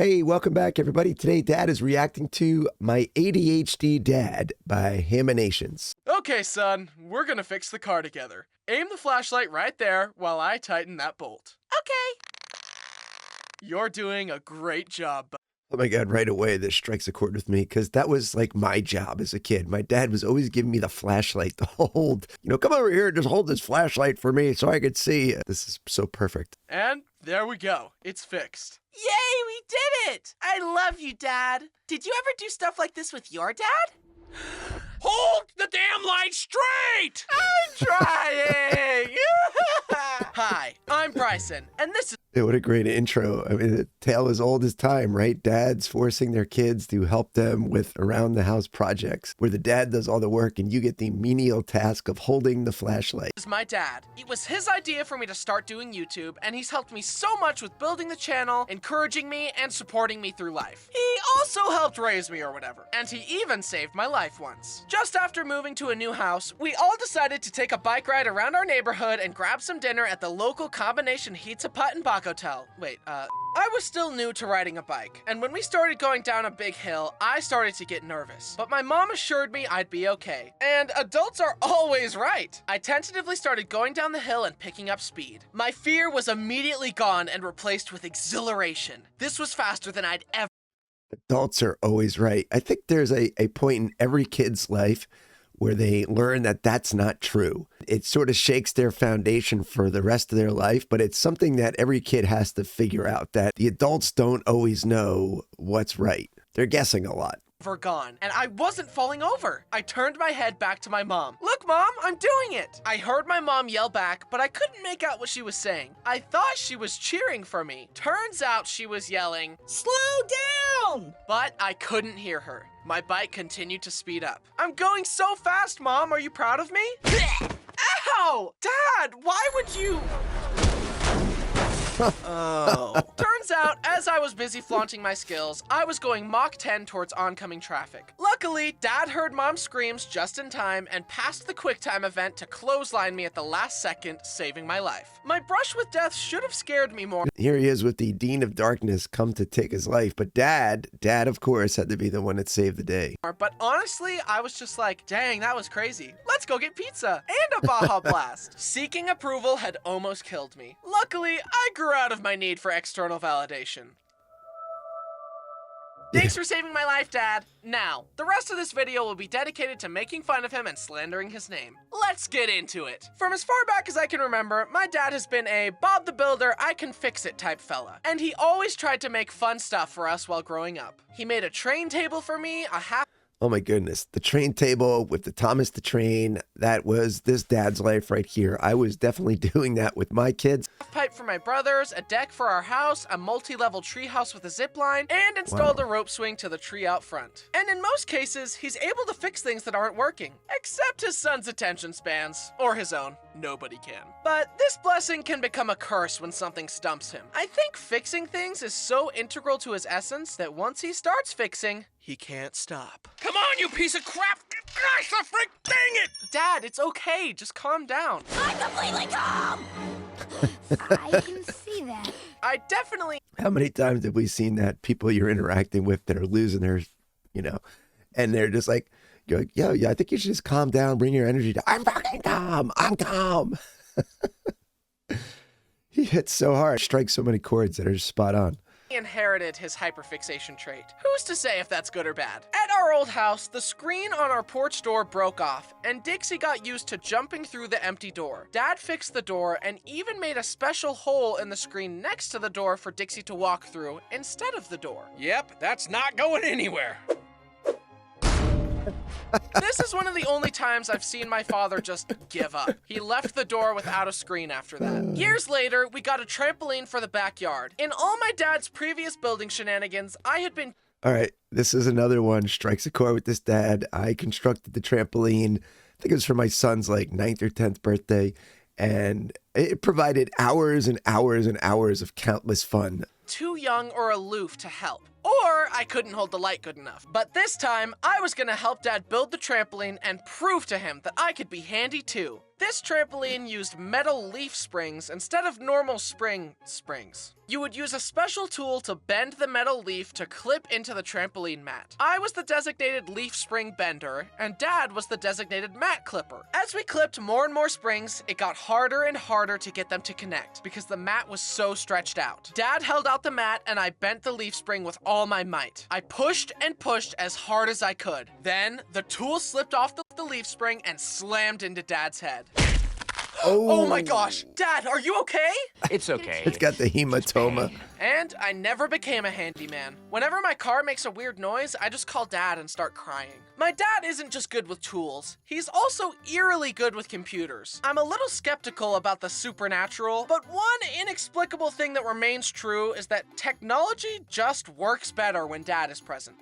Hey, welcome back, everybody. Today, Dad is reacting to My ADHD Dad by Hamminations. Okay, son, we're gonna fix the car together. Aim the flashlight right there while I tighten that bolt. Okay. You're doing a great job, bud. Oh my God, right away, this strikes a chord with me because that was like my job as a kid. My dad was always giving me the flashlight to hold. Come over here and just hold this flashlight for me so I could see. This is so perfect. And there we go. It's fixed. Yay, we did it! I love you, Dad. Did you ever do stuff like this with your dad? Hold the damn light straight! I'm trying! Hi, I'm Bryson, and this is Yeah, what a great intro. I mean, the tale as old as time, right? Dads forcing their kids to help them with around-the-house projects where the dad does all the work and you get the menial task of holding the flashlight. my dad. It was his idea for me to start doing YouTube, and he's helped me so much with building the channel, encouraging me, and supporting me through life. He also helped raise me or whatever, and he even saved my life once. Just after moving to a new house, we all decided to take a bike ride around our neighborhood and grab some dinner at the local combination Pizza Hut and Bach Hotel. Wait, I was still new to riding a bike, and when we started going down a big hill, I started to get nervous. But my mom assured me I'd be okay. And adults are always right. I tentatively started going down the hill and picking up speed. My fear was immediately gone and replaced with exhilaration. This was faster than I'd ever. Adults are always right. I think there's a point in every kid's life where they learn that that's not true. It sort of shakes their foundation for the rest of their life, but it's something that every kid has to figure out, that the adults don't always know what's right. They're guessing a lot. Gone, and I wasn't falling over. I turned my head back to my mom. Look, Mom, I'm doing it. I heard my mom yell back, but I couldn't make out what she was saying. I thought she was cheering for me. Turns out she was yelling, Slow down! but I couldn't hear her. My bike continued to speed up. I'm going so fast, Mom. Are you proud of me? Ow! Dad, why would you? Oh. Turns out, as I was busy flaunting my skills, I was going Mach 10 towards oncoming traffic. Luckily, Dad heard Mom's screams just in time and passed the QuickTime event to clothesline me at the last second, saving my life. My brush with death should have scared me more. Here he is with the Dean of Darkness come to take his life, but Dad, of course, had to be the one that saved the day. But honestly, I was just like, dang, that was crazy. Let's go get pizza and a Baja Blast. Seeking approval had almost killed me. Luckily, I grew out of my need for external validation. Thanks for saving my life, Dad. Now, the rest of this video will be dedicated to making fun of him and slandering his name. Let's get into it. From as far back as I can remember, my dad has been a Bob the Builder, I can fix it type fella. And he always tried to make fun stuff for us while growing up. He made a train table for me, a half. Oh my goodness, the train table with the Thomas the Train, that was this dad's life right here. I was definitely doing that with my kids. Pipe for my brothers, a deck for our house, a multi-level tree house with a zip line, and installed a rope swing to the tree out front. And in most cases, he's able to fix things that aren't working, except his son's attention spans, or his own. Nobody can. But this blessing can become a curse when something stumps him. I think fixing things is so integral to his essence that once he starts fixing, he can't stop. Come on, you piece of crap! Gosh, the frick, dang it! Dad, it's okay. Just calm down. I'm completely calm! I can see that. I definitely... How many times have we seen that people you're interacting with that are losing their, and they're just like, you're like, yeah, I think you should just calm down, bring your energy down. I'm fucking calm. I'm calm. He hits so hard, strikes so many chords that are just spot on. Inherited his hyperfixation trait. Who's to say if that's good or bad? At our old house, the screen on our porch door broke off, and Dixie got used to jumping through the empty door. Dad fixed the door and even made a special hole in the screen next to the door for Dixie to walk through instead of the door. Yep, that's not going anywhere. This is one of the only times I've seen my father just give up. He left the door without a screen after that. Years later, we got a trampoline for the backyard. In all my dad's previous building shenanigans, I had been... All right, this is another one. Strikes a chord with this dad. I constructed the trampoline. I think it was for my son's like 9th or 10th birthday. And it provided hours and hours and hours of countless fun. Too young or aloof to help. Or I couldn't hold the light good enough. But this time, I was gonna help Dad build the trampoline and prove to him that I could be handy too. This trampoline used metal leaf springs instead of normal springs. You would use a special tool to bend the metal leaf to clip into the trampoline mat. I was the designated leaf spring bender, and Dad was the designated mat clipper. As we clipped more and more springs, it got harder and harder to get them to connect because the mat was so stretched out. Dad held out the mat and I bent the leaf spring with all my might. I pushed and pushed as hard as I could. Then, the tool slipped off the leaf spring and slammed into Dad's head. Oh my gosh! Dad, are you okay? It's okay. It's got the hematoma. And I never became a handyman. Whenever my car makes a weird noise, I just call Dad and start crying. My dad isn't just good with tools, he's also eerily good with computers. I'm a little skeptical about the supernatural, but one inexplicable thing that remains true is that technology just works better when Dad is present.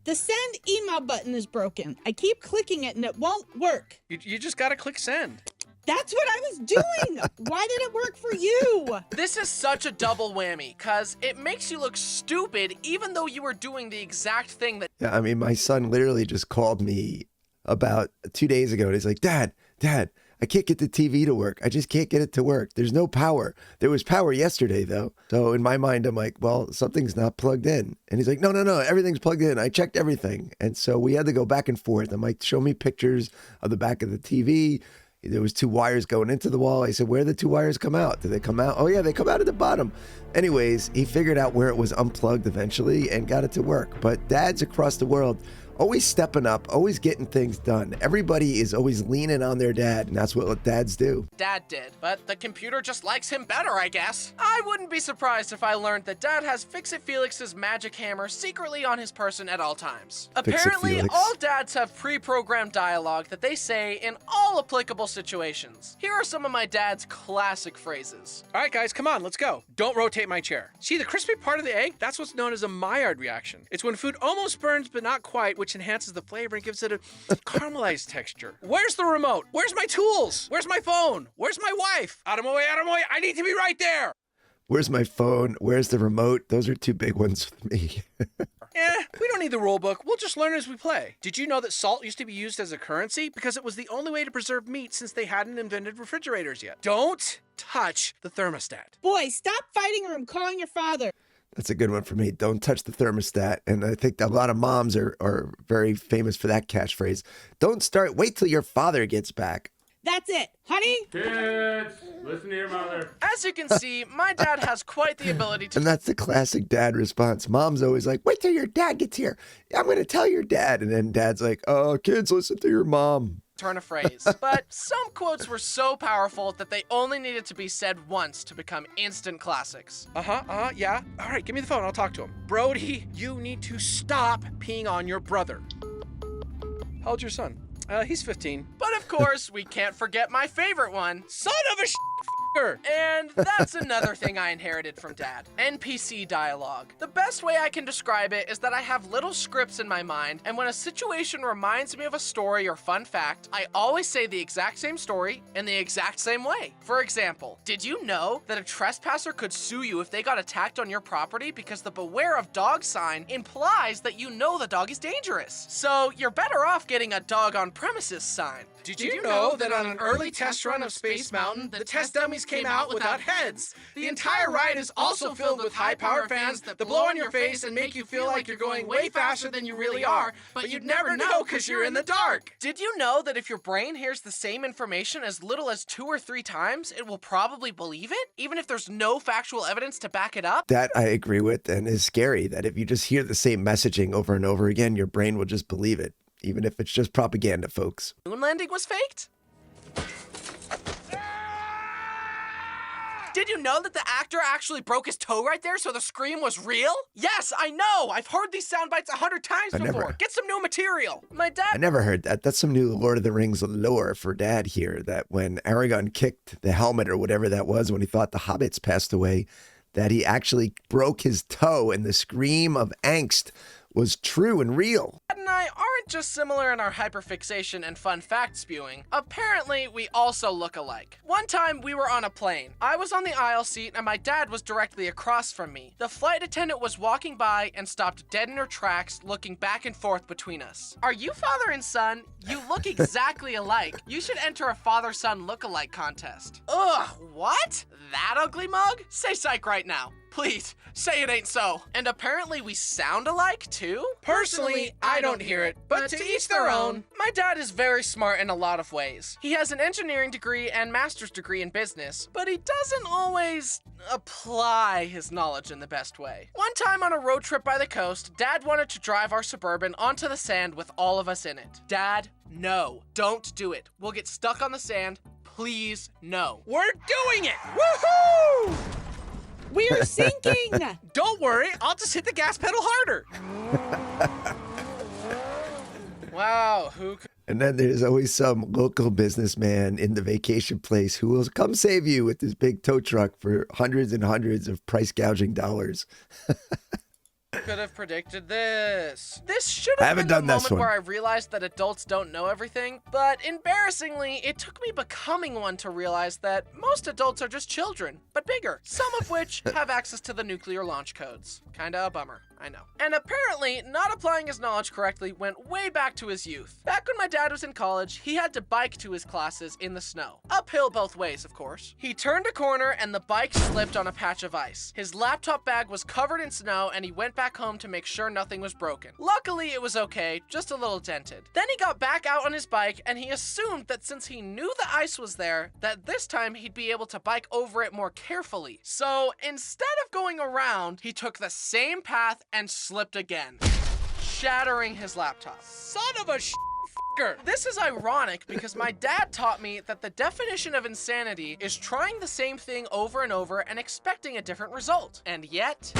The send email button is broken. I keep clicking it and it won't work. You just gotta click send. That's what I was doing. Why did it work for you? This is such a double whammy, cause it makes you look stupid even though you were doing the exact thing that— Yeah, I mean, my son literally just called me about 2 days ago, and he's like, Dad, I can't get the TV to work. I just can't get it to work. There's no power. There was power yesterday, though. So in my mind, I'm like, well, something's not plugged in. And he's like, no, everything's plugged in. I checked everything. And so we had to go back and forth. I'm like, show me pictures of the back of the TV. There was 2 wires going into the wall. I said, where did the 2 wires come out? Did they come out? Oh, yeah, they come out at the bottom. Anyways, he figured out where it was unplugged eventually and got it to work. But dads across the world, always stepping up, always getting things done. Everybody is always leaning on their dad, and that's what dads do. Dad did, but the computer just likes him better, I guess. I wouldn't be surprised if I learned that Dad has Fix-It Felix's magic hammer secretly on his person at all times. Apparently, Felix. all dads have pre-programmed dialogue that they say in all applicable situations. Here are some of my dad's classic phrases. All right, guys, come on, let's go. Don't rotate my chair. See, the crispy part of the egg? That's what's known as a Maillard reaction. It's when food almost burns but not quite, which enhances the flavor and gives it a caramelized texture. Where's the remote? Where's my tools? Where's my phone? Where's my wife? Out of my way, I need to be right there. Where's my phone? Where's the remote? Those are 2 big ones with me. We don't need the rule book. We'll just learn as we play. Did you know that salt used to be used as a currency? Because it was the only way to preserve meat since they hadn't invented refrigerators yet. Don't touch the thermostat. Boy, stop fighting or I'm calling your father. That's a good one for me. Don't touch the thermostat. And I think a lot of moms are very famous for that catchphrase. Wait till your father gets back. That's it. Honey? Kids, listen to your mother. As you can see, my dad has quite the ability to And that's the classic dad response. Mom's always like, wait till your dad gets here. I'm going to tell your dad. And then dad's like, oh, kids, listen to your mom. turn a phrase. But some quotes were so powerful that they only needed to be said once to become instant classics. Yeah. All right, give me the phone. I'll talk to him. Brody, you need to stop peeing on your brother. How old's your son? He's 15. But of course, we can't forget my favorite one. Son of a f***er! And that's another thing I inherited from Dad. NPC dialogue. The best way I can describe it is that I have little scripts in my mind, and when a situation reminds me of a story or fun fact, I always say the exact same story in the exact same way. For example, did you know that a trespasser could sue you if they got attacked on your property because the beware of dog sign implies that you know the dog is dangerous? So you're better off getting a dog on premises sign. Did you know that on an early test run of Space Mountain, the test dummies came out without heads? The entire ride is also filled with high-power fans that blow on your face and make you feel like you're going way faster than you really are, but you'd never know because you're in the dark. Did you know that if your brain hears the same information as little as 2 or 3 times, it will probably believe it, even if there's no factual evidence to back it up? That I agree with, and is scary that if you just hear the same messaging over and over again, your brain will just believe it, even if it's just propaganda, folks. Moon landing was faked? Did you know that the actor actually broke his toe right there, so the scream was real? Yes, I know! I've heard these sound bites 100 times before. Get some new material. My dad— I never heard that. That's some new Lord of the Rings lore for Dad here, that when Aragon kicked the helmet or whatever that was when he thought the hobbits passed away, that he actually broke his toe, and the scream of angst was true and real. Dad and I aren't just similar in our hyperfixation and fun fact spewing, apparently we also look alike. One time we were on a plane. I was on the aisle seat and my dad was directly across from me. The flight attendant was walking by and stopped dead in her tracks, looking back and forth between us. Are you father and son? You look exactly alike. You should enter a father-son look-alike contest. Ugh, what? That ugly mug? Say psych right now. Please, say it ain't so. And apparently we sound alike too? Personally, I don't hear it, but to each their own. My dad is very smart in a lot of ways. He has an engineering degree and master's degree in business, but he doesn't always apply his knowledge in the best way. One time on a road trip by the coast, Dad wanted to drive our Suburban onto the sand with all of us in it. Dad, no, don't do it. We'll get stuck on the sand. Please, no. We're doing it! Woohoo! We're sinking! Don't worry, I'll just hit the gas pedal harder. Wow, who could... And then there's always some local businessman in the vacation place who will come save you with this big tow truck for hundreds and hundreds of price gouging dollars. could have predicted this? This should I have haven't been the done this moment one. where I realized that adults don't know everything, but embarrassingly, it took me becoming one to realize that most adults are just children, but bigger, some of which have access to the nuclear launch codes. Kinda a bummer, I know. And apparently, not applying his knowledge correctly went way back to his youth. Back when my dad was in college, he had to bike to his classes in the snow. Uphill both ways, of course. He turned a corner and the bike slipped on a patch of ice. His laptop bag was covered in snow and he went back home to make sure nothing was broken. Luckily, it was okay, just a little dented. Then he got back out on his bike and he assumed that since he knew the ice was there, that this time he'd be able to bike over it more carefully. So instead of going around, he took the same path and slipped again, shattering his laptop. Son of a f***er. This is ironic because my dad taught me that the definition of insanity is trying the same thing over and over and expecting a different result. And yet...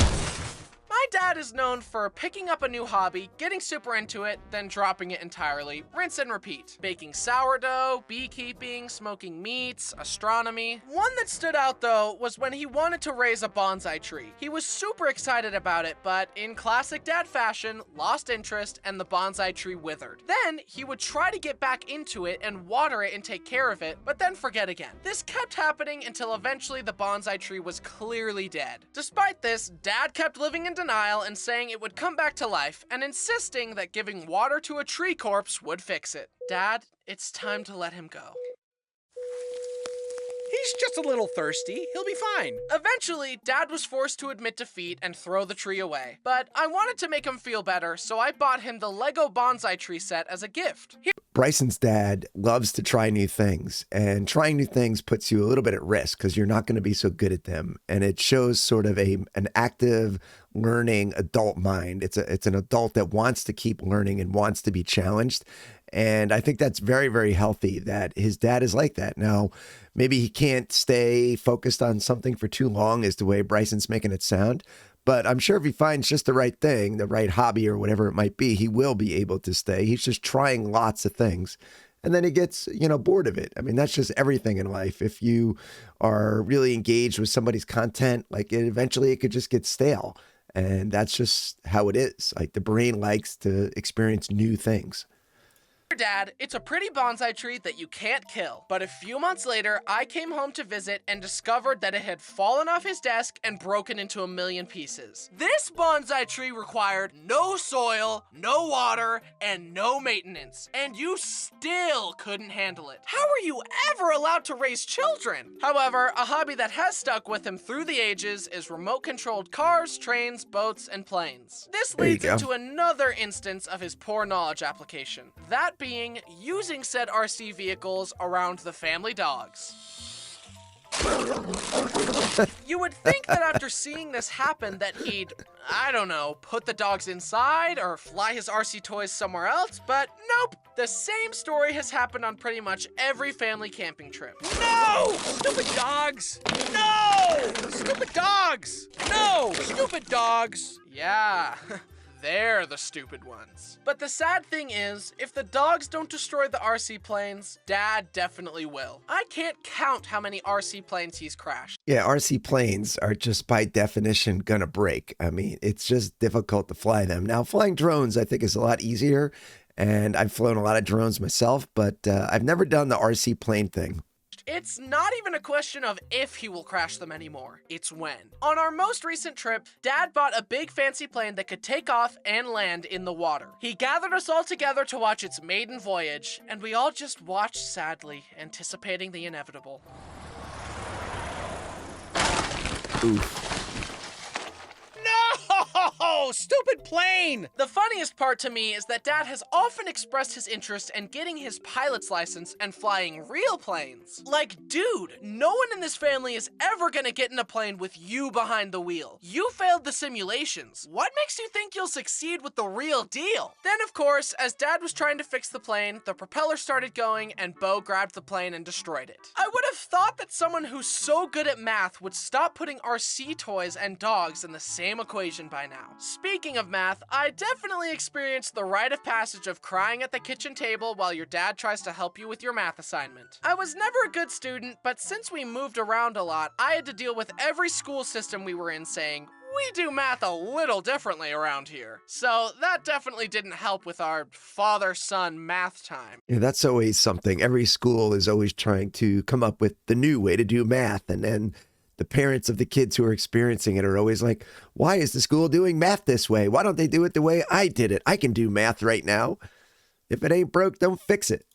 my dad is known for picking up a new hobby, getting super into it, then dropping it entirely. Rinse and repeat. Baking sourdough, beekeeping, smoking meats, astronomy. One that stood out though was when he wanted to raise a bonsai tree. He was super excited about it, but in classic dad fashion, lost interest and the bonsai tree withered. Then he would try to get back into it and water it and take care of it, but then forget again. This kept happening until eventually the bonsai tree was clearly dead. Despite this, Dad kept living in denial and saying it would come back to life and insisting that giving water to a tree corpse would fix it. Dad, it's time to let him go. He's just a little thirsty. He'll be fine. Eventually, Dad was forced to admit defeat and throw the tree away. But I wanted to make him feel better, so I bought him the Lego bonsai tree set as a gift. Bryson's dad loves to try new things, and trying new things puts you a little bit at risk because you're not going to be so good at them. And it shows sort of an active, learning adult mind. It's an adult that wants to keep learning and wants to be challenged. And I think that's very, very healthy that his dad is like that. Now, maybe he can't stay focused on something for too long is the way Bryson's making it sound. But I'm sure if he finds just the right thing, the right hobby or whatever it might be, he will be able to stay. He's just trying lots of things. And then he gets, bored of it. I mean, that's just everything in life. If you are really engaged with somebody's content, eventually it could just get stale. And that's just how it is. Like the brain likes to experience new things. Dad, it's a pretty bonsai tree that you can't kill. But a few months later, I came home to visit and discovered that it had fallen off his desk and broken into a million pieces. This bonsai tree required no soil, no water, and no maintenance. And you still couldn't handle it. How are you ever allowed to raise children? However, a hobby that has stuck with him through the ages is remote-controlled cars, trains, boats, and planes. This leads into another instance of his poor knowledge application. That being using said RC vehicles around the family dogs. You would think that after seeing this happen that he'd, put the dogs inside or fly his RC toys somewhere else, but nope. The same story has happened on pretty much every family camping trip. No! Stupid dogs! No! Stupid dogs! No! Stupid dogs! Yeah. They're the stupid ones. But the sad thing is, if the dogs don't destroy the RC planes, Dad definitely will. I can't count how many RC planes he's crashed. Yeah, RC planes are just by definition gonna break. I mean, it's just difficult to fly them. Now, flying drones, I think, is a lot easier. And I've flown a lot of drones myself, but I've never done the RC plane thing. It's not even a question of if he will crash them anymore, it's when. On our most recent trip, Dad bought a big fancy plane that could take off and land in the water. He gathered us all together to watch its maiden voyage, and we all just watched sadly, anticipating the inevitable. Oof. No! Stupid plane! The funniest part to me is that Dad has often expressed his interest in getting his pilot's license and flying real planes. Like, dude, no one in this family is ever gonna get in a plane with you behind the wheel. You failed the simulations. What makes you think you'll succeed with the real deal? Then, of course, as Dad was trying to fix the plane, the propeller started going and Bo grabbed the plane and destroyed it. I would have thought that someone who's so good at math would stop putting RC toys and dogs in the same equation by now. Speaking of math, I definitely experienced the rite of passage of crying at the kitchen table while your dad tries to help you with your math assignment. I was never a good student, but since we moved around a lot, I had to deal with every school system we were in saying, we do math a little differently around here. So that definitely didn't help with our father-son math time. Yeah, that's always something. Every school is always trying to come up with the new way to do math. And then the parents of the kids who are experiencing it are always like, why is the school doing math this way? Why don't they do it the way I did it? I can do math right now. If it ain't broke, don't fix it.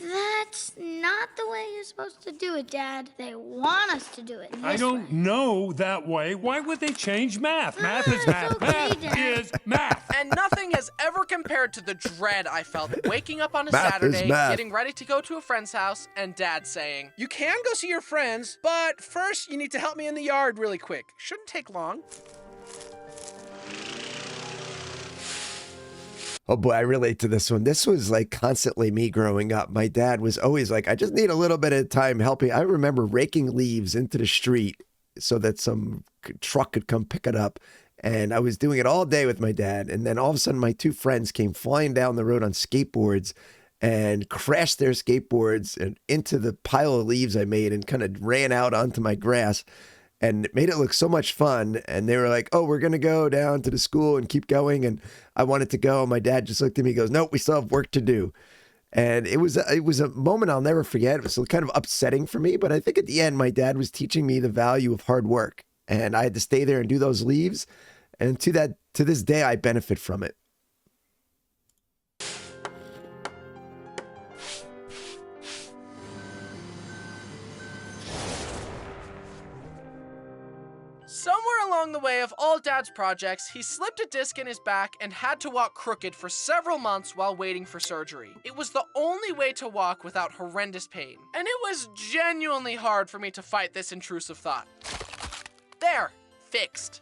That's not the way you're supposed to do it, Dad. They want us to do it this I don't way. know that way. Why would they change math? Math is math. okay, Math Dad. is math. And nothing has ever compared to the dread I felt waking up on a Math is Saturday, math. getting ready to go to a friend's house, and Dad saying, You can go see your friends, but first you need to help me in the yard really quick. Shouldn't take long. Oh boy, I relate to this one. This was like constantly me growing up. My dad was always like, I just need a little bit of time helping. I remember raking leaves into the street so that some truck could come pick it up. And I was doing it all day with my dad. And then all of a sudden, my two friends came flying down the road on skateboards and crashed their skateboards and into the pile of leaves I made and kind of ran out onto my grass. And it made it look so much fun. And they were like, oh, we're going to go down to the school and keep going. And I wanted to go. My dad just looked at me and goes, nope, we still have work to do. And it was a moment I'll never forget. It was kind of upsetting for me. But I think at the end, my dad was teaching me the value of hard work. And I had to stay there and do those leaves. And to this day, I benefit from it. somewhere along the way of all Dad's projects, he slipped a disc in his back and had to walk crooked for several months while waiting for surgery. It was the only way to walk without horrendous pain, and it was genuinely hard for me to fight this intrusive thought. There, fixed.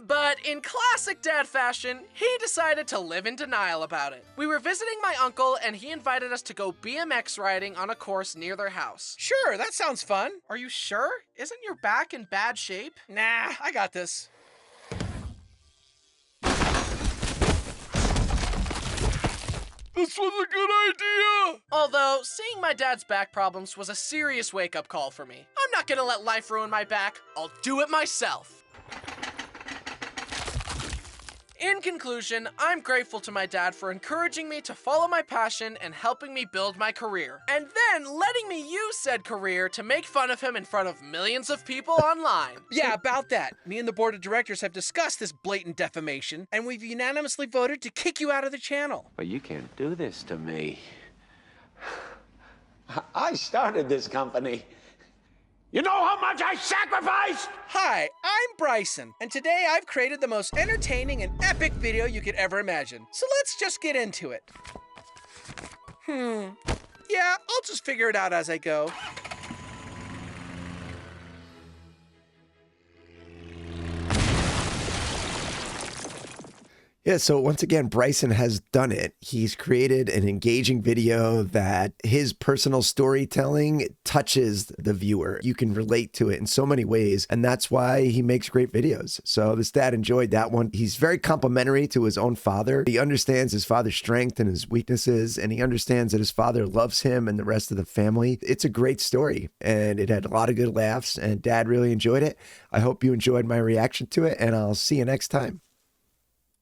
But in classic Dad fashion, he decided to live in denial about it. We were visiting my uncle and he invited us to go BMX riding on a course near their house. Sure, that sounds fun. Are you sure? Isn't your back in bad shape? Nah, I got this. This was a good idea! Although, seeing my dad's back problems was a serious wake-up call for me. I'm not gonna let life ruin my back. I'll do it myself. In conclusion, I'm grateful to my dad for encouraging me to follow my passion and helping me build my career. And then letting me use said career to make fun of him in front of millions of people online. Yeah, about that. Me and the board of directors have discussed this blatant defamation, and we've unanimously voted to kick you out of the channel. But you can't do this to me. I started this company. You know how much I sacrificed? Hi, I'm Bryson, and today I've created the most entertaining and epic video you could ever imagine. So let's just get into it. Yeah, I'll just figure it out as I go. Yeah, so once again, Bryson has done it. He's created an engaging video that his personal storytelling touches the viewer. You can relate to it in so many ways, and that's why he makes great videos. So this dad enjoyed that one. He's very complimentary to his own father. He understands his father's strength and his weaknesses, and he understands that his father loves him and the rest of the family. It's a great story, and it had a lot of good laughs, and Dad really enjoyed it. I hope you enjoyed my reaction to it, and I'll see you next time.